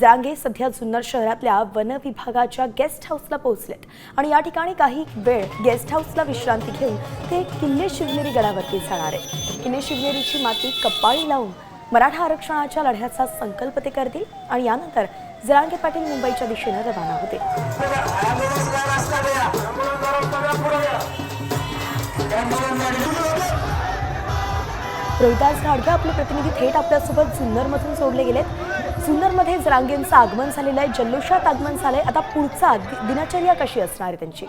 जरांगे सध्या जुन्नर शहरातल्या वन विभागाच्या गेस्ट हाऊसला पोहोचलेत आणि या ठिकाणी काही वेळ गेस्ट हाऊसला विश्रांती घेऊन ते किल्ले शिवनेरी गडावरती जाणार आहेत। किल्ले शिवनेरीची माती कपाळी लावून मराठा आरक्षणाच्या लढ्याचा संकल्प ते करतील आणि यानंतर जरांगे पाटील मुंबईच्या दिशेने रवाना होतील। रोहिदास घाडगे आपले प्रतिनिधी थेट आपल्यासोबत जुन्नरमधून जोडले गेलेत। जुन्नरमध्ये जरांगेंचं आगमन झालेलं आहे, जल्लोषात आगमन झालंय। आता पुढचा दिनचर्या कशी असणार आहे त्यांची?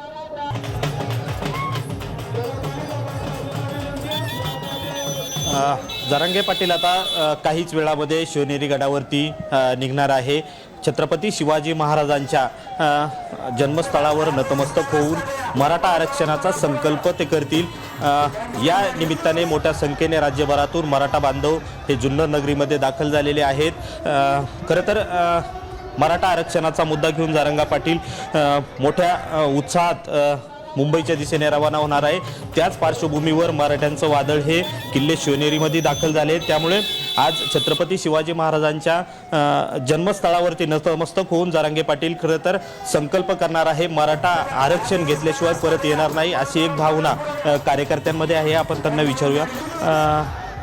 जरांगे पाटील आता काहीच वेळामध्ये शिवनेरी गडावरती निघणार आहे। छत्रपती शिवाजी महाराजांच्या जन्मस्थळावर नतमस्तक होऊन मराठा आरक्षणाचा संकल्प ते करतील। या निमित्ताने मोठ्या संख्येने राज्यभरातून मराठा बांधव हे जुन्नर नगरीमध्ये दाखल झालेले आहेत। खरं तर मराठा आरक्षणाचा मुद्दा घेऊन जरांगे पाटील मोठ्या उत्साहात मुंबईच्या दिशेने रवाना होणार आहे। त्याच पार्श्वभूमीवर मराठ्यांचं वादळ हे किल्ले शिवनेरीमध्ये दाखल झाले। त्यामुळे आज छत्रपती शिवाजी महाराजांच्या जन्मस्थळावरती नतमस्तक होऊन जरांगे पाटील खरं तर संकल्प करणार आहे, मराठा आरक्षण घेतल्याशिवाय परत येणार नाही अशी एक भावना कार्यकर्त्यांमध्ये आहे। आपण त्यांना विचारूया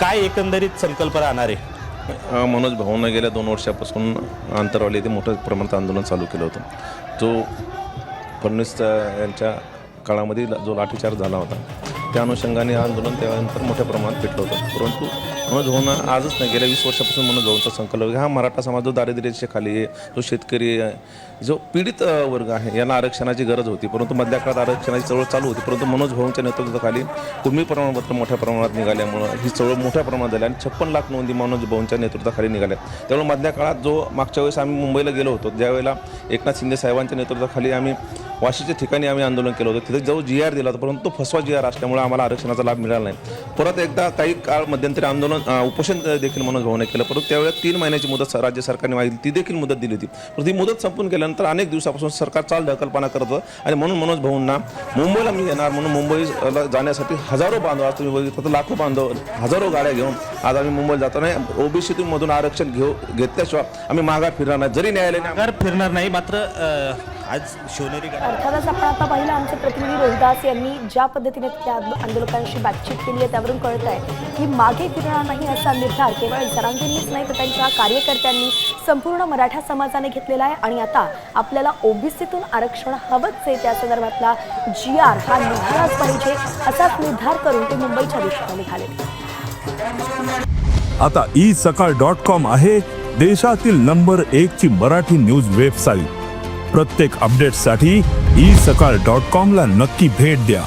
काय एकंदरीत संकल्प राहणार आहे। मनोज भाऊंना गेल्या 2 वर्षापासून अंतरावली येथे मोठ्या प्रमाणात आंदोलन चालू केलं होतं। जो फडणवीस यांच्या काळामध्ये जो लाठीचार्ज झाला होता त्या अनुषंगाने आंदोलन त्यानंतर मोठ्या प्रमाणात पेटलं होतं। परंतु मनोज भाऊंना आजच नाही, गेल्या 20 वर्षापासून मनोज भाऊंचा संकल्प हा मराठा समाज जो दारिद्र्याच्या खाली आहे, जो शेतकरी आहे, जो पीडित वर्ग आहे, यांना आरक्षणाची गरज होती। परंतु मधल्या काळात आरक्षणाची चळवळ चालू होती, परंतु मनोज भाऊंच्या नेतृत्वाखाली कुणबी प्रमाणपत्र मोठ्या प्रमाणात निघाल्यामुळं ही चळवळ मोठ्या प्रमाणात झाली आणि 56 लाख नोंदी मनोज भाऊंच्या नेतृत्वाखाली निघाल्या। त्यामुळे मधल्या काळात जो मागच्या वेळेस आम्ही मुंबईला गेलो होतो त्यावेळेला एकनाथ शिंदे साहेबांच्या नेतृत्वाखाली आम्ही वाशीच्या ठिकाणी आम्ही आंदोलन केलं होतं। तिथे जो GR दिला होता, परंतु फसवा GR असल्यामुळे आम्हाला आरक्षणाचा लाभ मिळाला नाही। परत एकदा काही काळ मध्यंतरी आंदोलन उपोषण देखील मनोज भाऊने केलं, परंतु त्यावेळेस 3 महिन्याची मुदत राज्य सरकारने मागितली, ती देखील मुदत दिली होती। परंतु ती मुदत संपून गेल्यानंतर अनेक दिवसापासून सरकार चालढकलपणा करत होतं आणि म्हणून मनोज भाऊंना मुंबईला मी येणार म्हणून मुंबईला जाण्यासाठी हजारो बांधव, आज तुम्ही बघितलं तर लाखो बांधव हजारो गाड्या घेऊन आज आम्ही मुंबईला जातो नाही। ओबीसीतून मधून आरक्षण घेतल्याशिवाय आम्ही माघार फिरणार नाही, जरी न्यायालयाने माघार फिरणार नाही। मात्र आज शिवनेरी अर्थातच आपण आता पाहिलं आमचे प्रतिनिधी रोहिदास यांनी ज्या पद्धतीने त्या आंदोलकांशी बातचीत केली आहे त्यावरून कळत आहे की मागे फिरणार नाही असा निर्धार केवळ जरांगेंनीच नाही तर त्यांच्या कार्यकर्त्यांनी संपूर्ण मराठा समाजाने घेतलेला आहे आणि आता आपल्याला ओबीसीतून आरक्षण हवंच आहे, त्या संदर्भातला GR हा निघालाच पाहिजे असाच निर्धार करून ते मुंबईच्या दिशेने निघाले। आता isakal.com आहे देशातील नंबर 1 ची मराठी न्यूज वेबसाईट। प्रत्येक अपडेटसाठी isakal.com ला नक्की भेट द्या।